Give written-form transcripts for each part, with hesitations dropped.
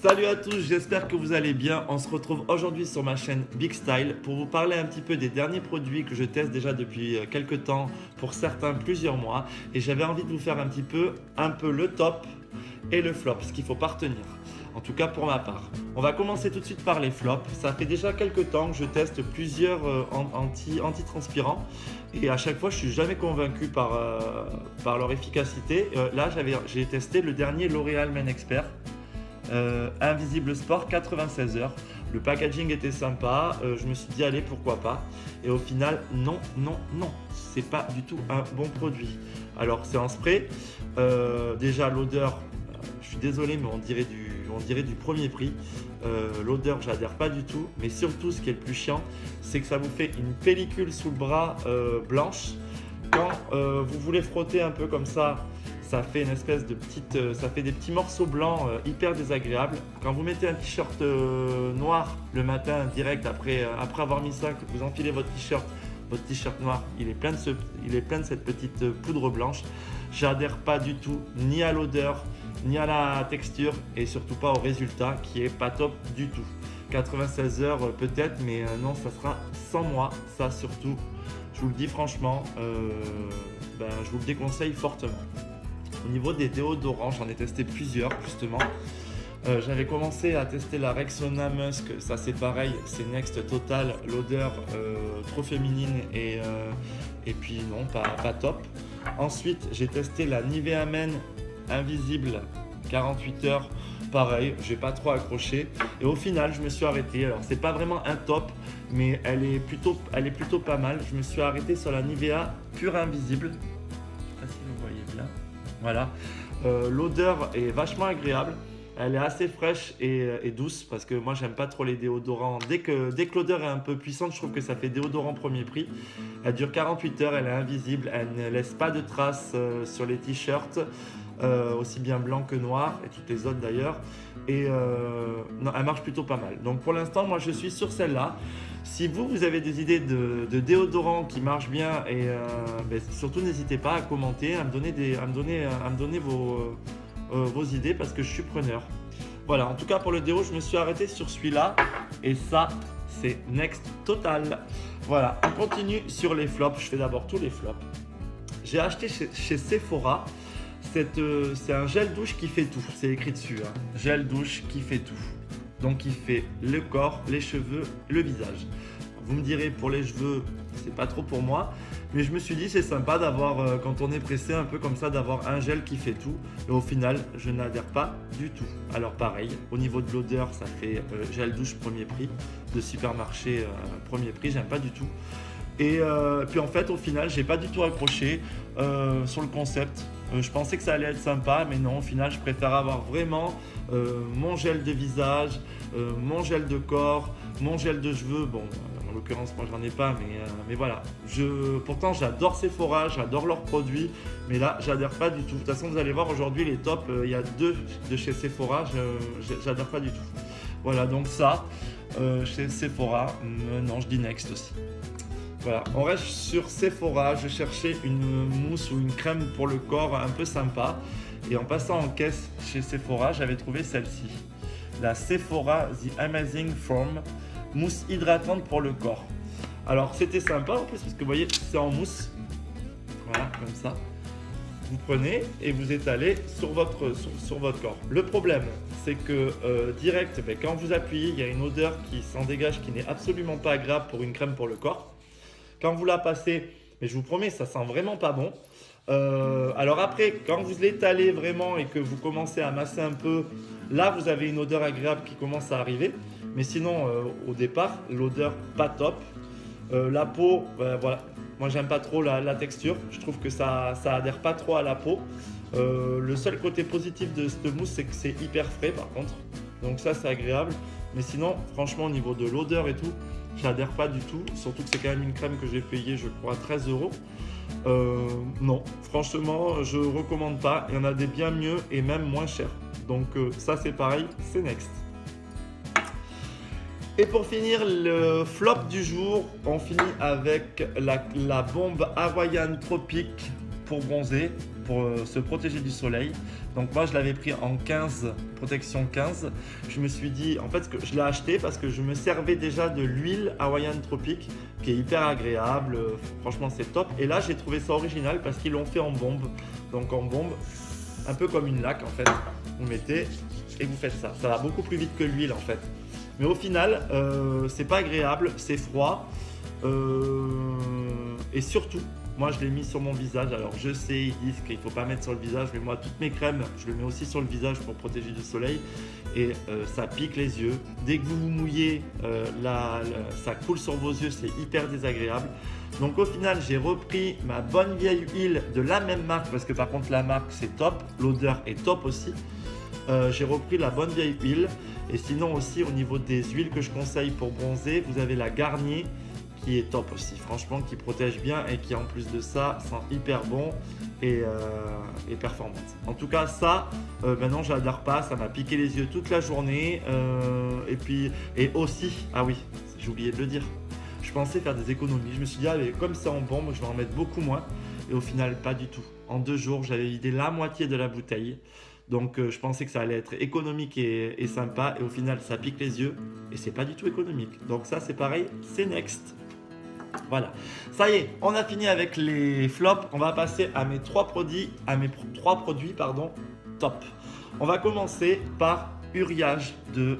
Salut à tous, j'espère que vous allez bien. On se retrouve aujourd'hui sur ma chaîne Big Style pour vous parler un petit peu des derniers produits que je teste déjà depuis quelques temps, pour certains plusieurs mois. Et j'avais envie de vous faire un peu le top et le flop, ce qu'il ne faut pas retenir. En tout cas pour ma part. On va commencer tout de suite par les flops. Ça fait déjà quelques temps que je teste plusieurs antitranspirants et à chaque fois je suis jamais convaincu par leur efficacité. Là j'ai testé le dernier L'Oréal Men Expert. Invisible Sport 96 heures. Le packaging était sympa, je me suis dit allez pourquoi pas. Et au final non, c'est pas du tout un bon produit. Alors c'est en spray, déjà l'odeur, je suis désolé mais on dirait du premier prix. L'odeur j'adhère pas du tout, mais surtout ce qui est le plus chiant c'est que ça vous fait une pellicule sous le bras blanche. Quand vous voulez frotter un peu comme ça fait une espèce de petite, ça fait des petits morceaux blancs hyper désagréables. Quand vous mettez un t-shirt noir le matin direct après avoir mis ça, que vous enfilez votre t-shirt noir, il est plein de cette petite poudre blanche. J'adhère pas du tout ni à l'odeur, ni à la texture et surtout pas au résultat qui est pas top du tout. 96 heures peut-être, mais non, ça sera sans moi, ça surtout. Je vous le dis franchement, je vous le déconseille fortement. Au niveau des déodorants, j'en ai testé plusieurs justement. J'avais commencé à tester la Rexona Musk, ça c'est pareil, c'est Next total, l'odeur trop féminine et puis non, pas top. Ensuite, j'ai testé la Nivea Men Invisible 48 heures, pareil, j'ai pas trop accroché et au final je me suis arrêté. Alors c'est pas vraiment un top, mais elle est plutôt pas mal. Je me suis arrêté sur la Nivea Pure Invisible. Je sais pas si vous voyez bien. Voilà, l'odeur est vachement agréable, elle est assez fraîche et douce parce que moi j'aime pas trop les déodorants. Dès que l'odeur est un peu puissante, je trouve que ça fait déodorant premier prix. Elle dure 48 heures, elle est invisible, elle ne laisse pas de traces sur les t-shirts, aussi bien blanc que noir et toutes les autres d'ailleurs. Et non, elle marche plutôt pas mal. Donc pour l'instant, moi je suis sur celle-là. Si vous avez des idées de déodorants qui marchent bien, et surtout n'hésitez pas à commenter, à me donner vos idées parce que je suis preneur. Voilà, en tout cas pour le déo, je me suis arrêté sur celui-là et ça, c'est Next total. Voilà, on continue sur les flops. Je fais d'abord tous les flops. J'ai acheté chez Sephora. C'est un gel douche qui fait tout, c'est écrit dessus, hein. Gel douche qui fait tout. Donc il fait le corps, les cheveux, le visage. Vous me direz pour les cheveux, c'est pas trop pour moi, mais je me suis dit c'est sympa d'avoir, quand on est pressé un peu comme ça, d'avoir un gel qui fait tout. Et au final, je n'adhère pas du tout. Alors pareil, au niveau de l'odeur, ça fait gel douche premier prix, de supermarché premier prix, j'aime pas du tout. Et puis en fait, au final, j'ai pas du tout accroché sur le concept. Je pensais que ça allait être sympa, mais non, au final, je préfère avoir vraiment mon gel de visage, mon gel de corps, mon gel de cheveux. Bon, en l'occurrence, moi, j'en ai pas, mais voilà. Pourtant, j'adore Sephora, j'adore leurs produits, mais là, j'adhère pas du tout. De toute façon, vous allez voir aujourd'hui les tops. Il y a deux de chez Sephora, j'adhère pas du tout. Voilà, donc ça, chez Sephora, non, je dis Next aussi. Voilà, on reste sur Sephora, je cherchais une mousse ou une crème pour le corps un peu sympa et en passant en caisse chez Sephora, j'avais trouvé celle-ci. La Sephora The Amazing Foam, mousse hydratante pour le corps. Alors c'était sympa en plus parce que vous voyez, c'est en mousse. Voilà, comme ça. Vous prenez et vous étalez sur votre corps. Le problème, c'est que direct, quand vous appuyez, il y a une odeur qui s'en dégage qui n'est absolument pas agréable pour une crème pour le corps. Quand vous la passez, mais je vous promets, ça sent vraiment pas bon. Alors après, quand vous l'étalez vraiment et que vous commencez à masser un peu, là vous avez une odeur agréable qui commence à arriver. Mais sinon, au départ, l'odeur pas top. La peau, voilà. Moi j'aime pas trop la texture. Je trouve que ça adhère pas trop à la peau. Le seul côté positif de cette mousse, c'est que c'est hyper frais par contre. Donc ça, c'est agréable. Mais sinon, franchement, au niveau de l'odeur et tout, j'adhère pas du tout, surtout que c'est quand même une crème que j'ai payée, je crois, 13 €. Non, franchement, je recommande pas. Il y en a des bien mieux et même moins chers. Donc ça, c'est pareil, c'est Next. Et pour finir, le flop du jour, on finit avec la bombe hawaïenne tropique pour bronzer, pour se protéger du soleil. Donc moi je l'avais pris en 15, protection 15. Je me suis dit, en fait je l'ai acheté parce que je me servais déjà de l'huile Hawaiian Tropic qui est hyper agréable, franchement c'est top. Et là j'ai trouvé ça original parce qu'ils l'ont fait en bombe. Donc en bombe, un peu comme une laque en fait, vous mettez et vous faites ça. Ça va beaucoup plus vite que l'huile en fait. Mais au final, c'est pas agréable, c'est froid. Et surtout, moi je l'ai mis sur mon visage. Alors je sais, ils disent qu'il ne faut pas mettre sur le visage, mais moi toutes mes crèmes, je le mets aussi sur le visage pour protéger du soleil. Et ça pique les yeux. Dès que vous vous mouillez, ça coule sur vos yeux, c'est hyper désagréable. Donc au final, j'ai repris ma bonne vieille huile de la même marque, parce que par contre la marque c'est top, l'odeur est top aussi. J'ai repris la bonne vieille huile. Et sinon aussi au niveau des huiles que je conseille pour bronzer, vous avez la Garnier qui est top aussi, franchement qui protège bien et qui en plus de ça sent hyper bon et performante. En tout cas ça, maintenant j'adore pas, ça m'a piqué les yeux toute la journée et aussi, ah oui, j'ai oublié de le dire, je pensais faire des économies, je me suis dit allez, comme c'est en bombe, je vais en mettre beaucoup moins et au final pas du tout. En 2 jours j'avais vidé la moitié de la bouteille. Donc je pensais que ça allait être économique et sympa et au final ça pique les yeux et c'est pas du tout économique. Donc ça c'est pareil, c'est next. Voilà, ça y est, on a fini avec les flops. On va passer à mes trois produits, top. On va commencer par Uriage de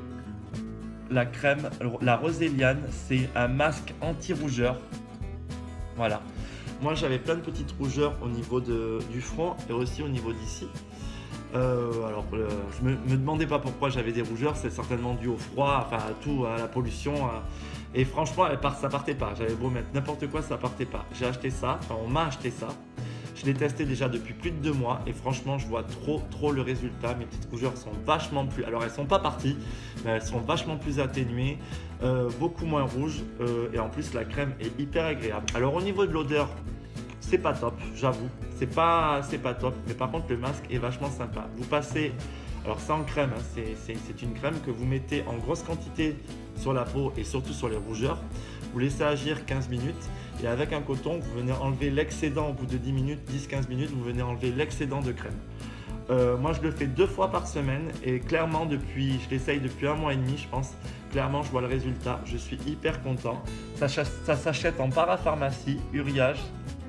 la crème, la Roséliane. C'est un masque anti-rougeur. Voilà. Moi j'avais plein de petites rougeurs au niveau du front et aussi au niveau d'ici. Je me demandais pas pourquoi j'avais des rougeurs, c'est certainement dû au froid, enfin à tout, à la pollution. Et franchement, ça partait pas. J'avais beau mettre n'importe quoi, ça partait pas. J'ai acheté ça, enfin on m'a acheté ça. Je l'ai testé déjà depuis plus de 2 mois et franchement, je vois trop le résultat. Mes petites rougeurs sont vachement plus, alors elles sont pas parties, mais elles sont vachement plus atténuées, beaucoup moins rouges et en plus la crème est hyper agréable. Alors au niveau de l'odeur, c'est pas top, j'avoue, c'est pas top, mais par contre le masque est vachement sympa. Vous passez, alors c'est en crème, hein, c'est une crème que vous mettez en grosse quantité sur la peau et surtout sur les rougeurs. Vous laissez agir 15 minutes et avec un coton, vous venez enlever l'excédent au bout de 10 minutes, 10-15 minutes, vous venez enlever l'excédent de crème. Moi je le fais 2 fois par semaine et clairement je l'essaye depuis 1 mois et demi je pense. Clairement je vois le résultat, je suis hyper content. Ça s'achète en parapharmacie, Uriage,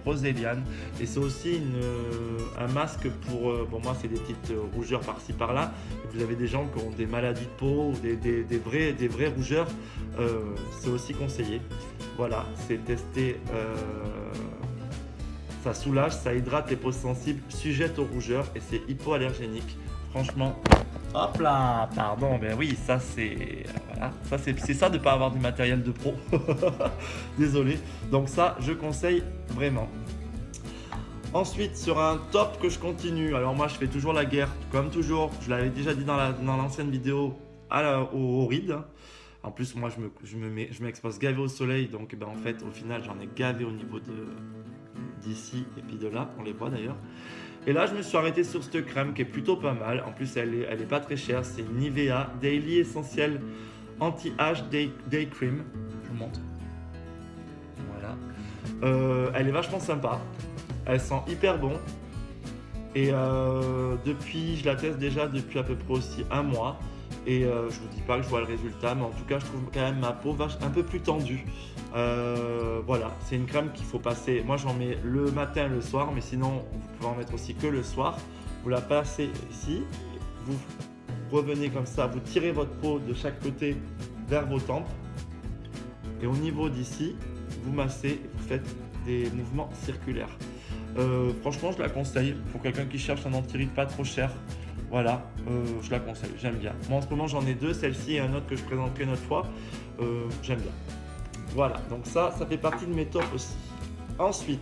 Roséliane et c'est aussi un masque pour, bon moi c'est des petites rougeurs par-ci par-là. Vous avez des gens qui ont des maladies de peau ou des vraies rougeurs, c'est aussi conseillé. Voilà, c'est testé, ça soulage, ça hydrate les peaux sensibles sujettes aux rougeurs et c'est hypoallergénique. Franchement, hop là, pardon, ben oui, ça c'est voilà, c'est ça de ne pas avoir du matériel de pro. Désolé. Donc ça, je conseille vraiment. Ensuite, sur un top que je continue, alors moi je fais toujours la guerre, comme toujours, je l'avais déjà dit dans l'ancienne vidéo, au rides. En plus, moi je m'expose gavé au soleil, donc ben, en fait, au final, j'en ai gavé au niveau d'ici et puis de là, on les voit d'ailleurs. Et là, je me suis arrêté sur cette crème qui est plutôt pas mal. En plus, elle est pas très chère. C'est Nivea Daily Essentiel Anti-Age Day Cream. Je vous montre. Voilà. Elle est vachement sympa. Elle sent hyper bon. Et je la teste déjà depuis à peu près aussi 1 mois. Et je vous dis pas que je vois le résultat, mais en tout cas, je trouve quand même ma peau un peu plus tendue. Voilà, c'est une crème qu'il faut passer. Moi, j'en mets le matin et le soir, mais sinon, vous pouvez en mettre aussi que le soir. Vous la passez ici, vous revenez comme ça, vous tirez votre peau de chaque côté vers vos tempes. Et au niveau d'ici, vous massez, vous faites des mouvements circulaires. Franchement, je la conseille pour quelqu'un qui cherche un anti-rides pas trop cher. Voilà, je la conseille, j'aime bien. Moi en ce moment j'en ai 2, celle-ci et un autre que je présenterai une autre fois. J'aime bien. Voilà, donc ça fait partie de mes tops aussi. Ensuite,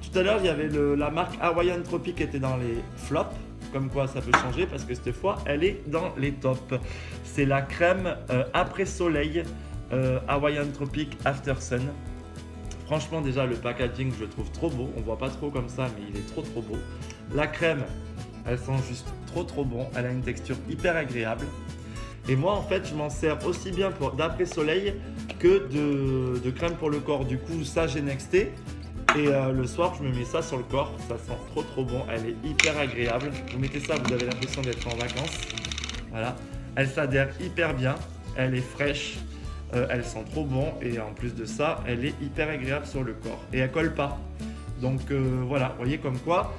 tout à l'heure il y avait la marque Hawaiian Tropic qui était dans les flops. Comme quoi ça peut changer parce que cette fois elle est dans les tops. C'est la crème après soleil Hawaiian Tropic After Sun. Franchement déjà le packaging je le trouve trop beau. On voit pas trop comme ça mais il est trop beau. La crème, elle sent juste trop bon, elle a une texture hyper agréable. Et moi en fait je m'en sers aussi bien d'après soleil que de crème pour le corps. Du coup ça j'ai nexté Et le soir, je me mets ça sur le corps, ça sent trop bon, elle est hyper agréable. Vous mettez ça, vous avez l'impression d'être en vacances. Voilà, elle s'adhère hyper bien, elle est fraîche, elle sent trop bon et en plus de ça, elle est hyper agréable sur le corps et elle colle pas. Donc voilà, vous voyez comme quoi,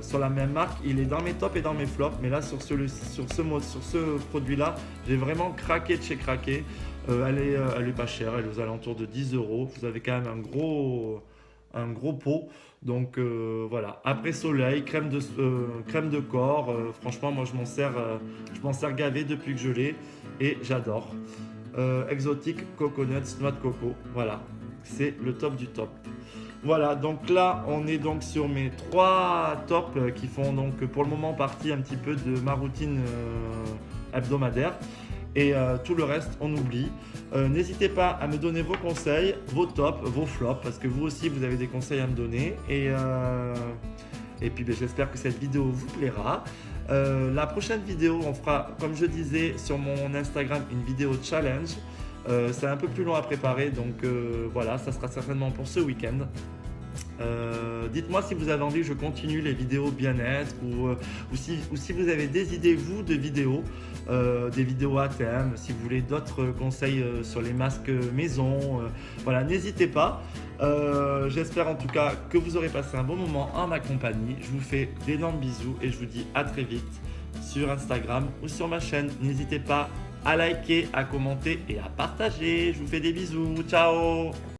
sur la même marque, il est dans mes tops et dans mes flops, mais là sur ce produit-là, j'ai vraiment craqué de chez craqué. Elle est pas chère, elle est aux alentours de 10 euros. Vous avez quand même un gros pot. Donc voilà. Après soleil, crème de corps. Franchement, moi je m'en sers gavé depuis que je l'ai et j'adore. Exotique coconuts, noix de coco. Voilà, c'est le top du top. Voilà, donc là on est donc sur mes 3 tops qui font donc pour le moment partie un petit peu de ma routine hebdomadaire. Et tout le reste, on oublie. N'hésitez pas à me donner vos conseils, vos tops, vos flops, parce que vous aussi, vous avez des conseils à me donner. Et puis, j'espère que cette vidéo vous plaira. La prochaine vidéo, on fera, comme je disais, sur mon Instagram, une vidéo challenge. C'est un peu plus long à préparer, donc voilà, ça sera certainement pour ce week-end. Dites-moi si vous avez envie que je continue les vidéos bien-être ou si vous avez des idées, vous, de vidéos, des vidéos à thème, si vous voulez d'autres conseils sur les masques maison, voilà, n'hésitez pas. J'espère en tout cas que vous aurez passé un bon moment en ma compagnie. Je vous fais d'énormes bisous et je vous dis à très vite sur Instagram ou sur ma chaîne. N'hésitez pas à liker, à commenter et à partager. Je vous fais des bisous. Ciao!